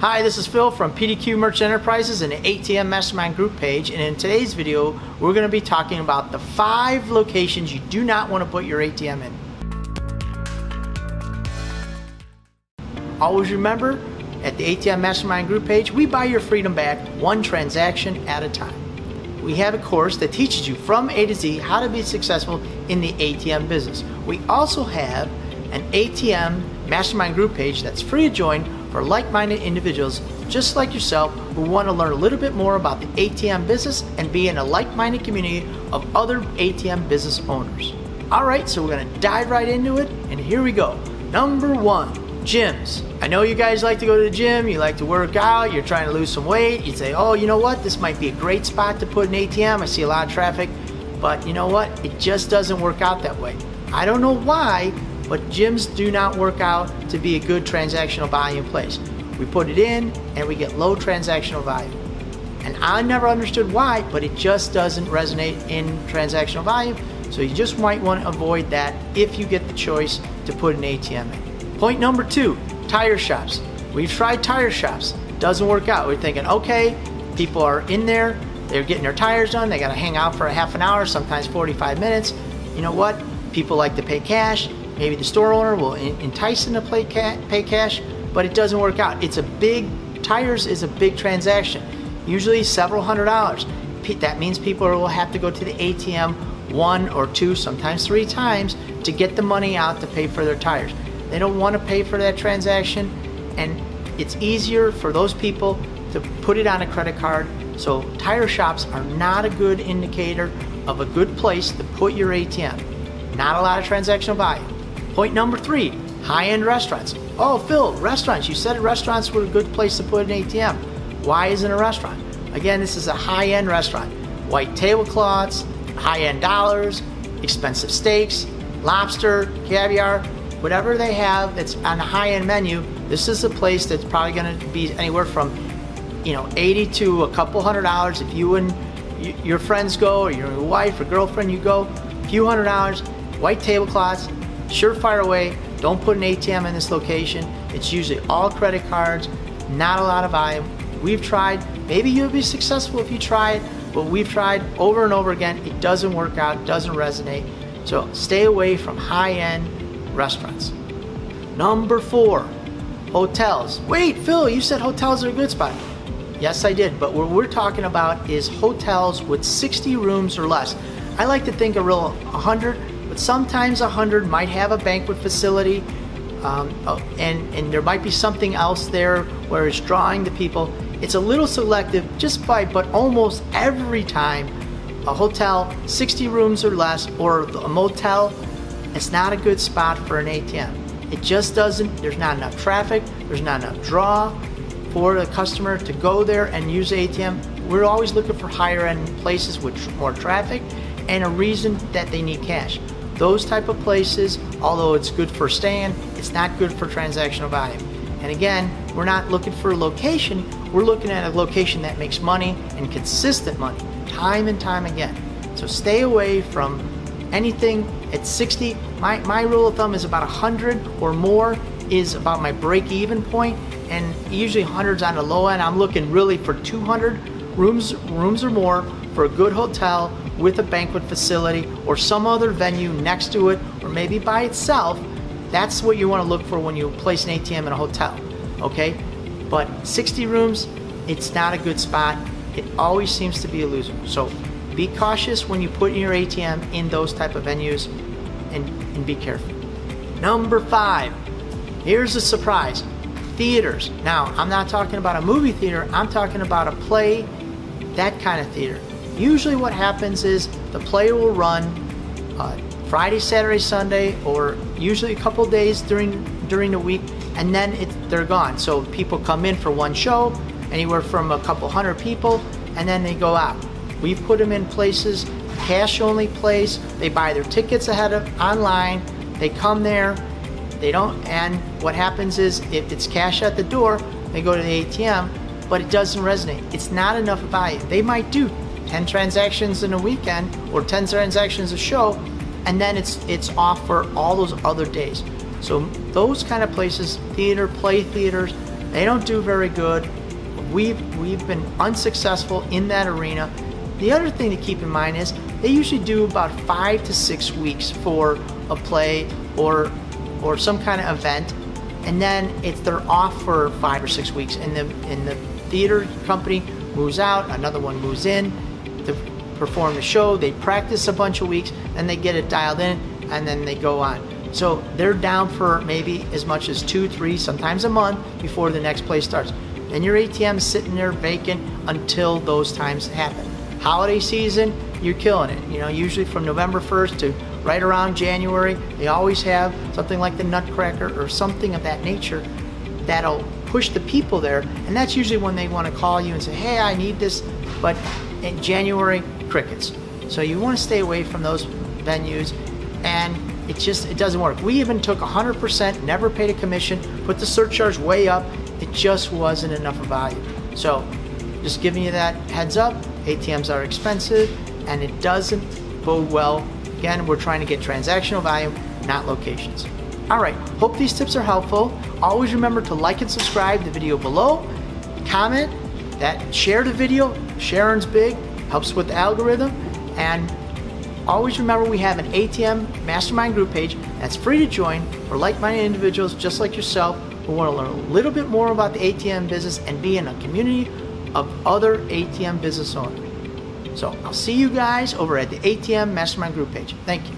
Hi, this is Phil from PDQ Merchant Enterprises and the ATM Mastermind Group page, and in today's video we're going to be talking about the 5 locations you do not want to put your ATM in. Always remember, at the ATM Mastermind Group page, we buy your freedom back one transaction at a time. We have a course that teaches you from A to Z how to be successful in the ATM business. We also have an ATM Mastermind Group page that's free to join for like-minded individuals just like yourself who want to learn a little bit more about the ATM business and be in a like-minded community of other ATM business owners. Alright, so we're going to dive right into it, and here we go. Number 1, gyms. I know you guys like to go to the gym, you like to work out, you're trying to lose some weight, you say, oh, you know what, this might be a great spot to put an ATM, I see a lot of traffic, but you know what, it just doesn't work out that way. I don't know why, but gyms do not work out to be a good transactional volume place. We put it in and we get low transactional value. And I never understood why, but it just doesn't resonate in transactional volume. So you just might want to avoid that if you get the choice to put an ATM in. Point number 2, tire shops. We've tried tire shops, doesn't work out. We're thinking, okay, people are in there, they're getting their tires done, they gotta hang out for a half an hour, sometimes 45 minutes. You know what? People like to pay cash. Maybe the store owner will entice them to pay cash, but it doesn't work out. Tires is a big transaction, usually several $100s. That means people will have to go to the ATM 1 or 2, sometimes 3 times to get the money out to pay for their tires. They don't want to pay for that transaction, and it's easier for those people to put it on a credit card. So tire shops are not a good indicator of a good place to put your ATM. Not a lot of transactional value. Point number 3, high-end restaurants. Oh, Phil, restaurants. You said restaurants were a good place to put an ATM. Why isn't a restaurant? Again, this is a high-end restaurant. White tablecloths, high-end dollars, expensive steaks, lobster, caviar, whatever they have that's on a high-end menu. This is a place that's probably going to be anywhere from, $80 to a couple $100 if you and your friends go, or your wife or girlfriend, you go. A few $100s, white tablecloths. Surefire way, don't put an ATM in this location. It's usually all credit cards, not a lot of volume. We've tried, maybe you'll be successful if you try it, but we've tried over and over again. It doesn't work out, doesn't resonate. So stay away from high-end restaurants. Number 4, hotels. Wait, Phil, you said hotels are a good spot. Yes, I did, but what we're talking about is hotels with 60 rooms or less. I like to think a real 100, but sometimes 100 might have a banquet facility, and there might be something else there where it's drawing the people. It's a little selective but almost every time a hotel, 60 rooms or less, or a motel, it's not a good spot for an ATM. It just doesn't, there's not enough traffic, there's not enough draw for the customer to go there and use the ATM. We're always looking for higher end places with more traffic and a reason that they need cash. Those type of places, although it's good for staying, it's not good for transactional value. And again, we're not looking for a location, we're looking at a location that makes money and consistent money, time and time again. So stay away from anything at 60. My rule of thumb is about 100 or more is about my break-even point, and usually 100's on the low end. I'm looking really for 200 rooms or more for a good hotel with a banquet facility or some other venue next to it, or maybe by itself. That's what you want to look for when you place an ATM in a hotel, okay? But 60 rooms, it's not a good spot. It always seems to be a loser. So be cautious when you put your ATM in those type of venues, and be careful. Number 5, here's a surprise, theaters. Now, I'm not talking about a movie theater, I'm talking about a play, that kind of theater. Usually what happens is the play will run Friday, Saturday, Sunday, or usually a couple days during the week, and then they're gone. So people come in for one show, anywhere from a couple hundred people, and then they go out. We've put them in places, cash only place, they buy their tickets ahead of online, they come there, they don't, and what happens is if it's cash at the door, they go to the ATM, but it doesn't resonate. It's not enough value. They might do 10 transactions in a weekend or 10 transactions a show, and then it's off for all those other days. So those kind of places, play theaters, They don't do very good. We've been unsuccessful in that arena. The other thing to keep in mind is they usually do about 5 to 6 weeks for a play or some kind of event, and then they're off for 5 or 6 weeks, and the theater company moves out, another one moves in to perform the show. They practice a bunch of weeks, and they get it dialed in, and then they go on. So they're down for maybe as much as 2, 3, sometimes a month before the next play starts. And your ATM is sitting there vacant until those times happen. Holiday season, you're killing it. You know, usually from November 1st to right around January, they always have something like the Nutcracker or something of that nature that'll push the people there. And that's usually when they want to call you and say, hey, I need this. But in January, crickets. So you want to stay away from those venues, and it doesn't work. We even took 100%, never paid a commission, put the surcharge way up. It just wasn't enough value. So just giving you that heads up. ATMs are expensive, and it doesn't bode well. Again, we're trying to get transactional value, not locations. All right, hope these tips are helpful. Always remember to like and subscribe the video below. Comment, share the video. Sharing's big, helps with the algorithm. And always remember we have an ATM Mastermind group page that's free to join for like-minded individuals just like yourself who want to learn a little bit more about the ATM business and be in a community of other ATM business owners. So I'll see you guys over at the ATM Mastermind group page. Thank you.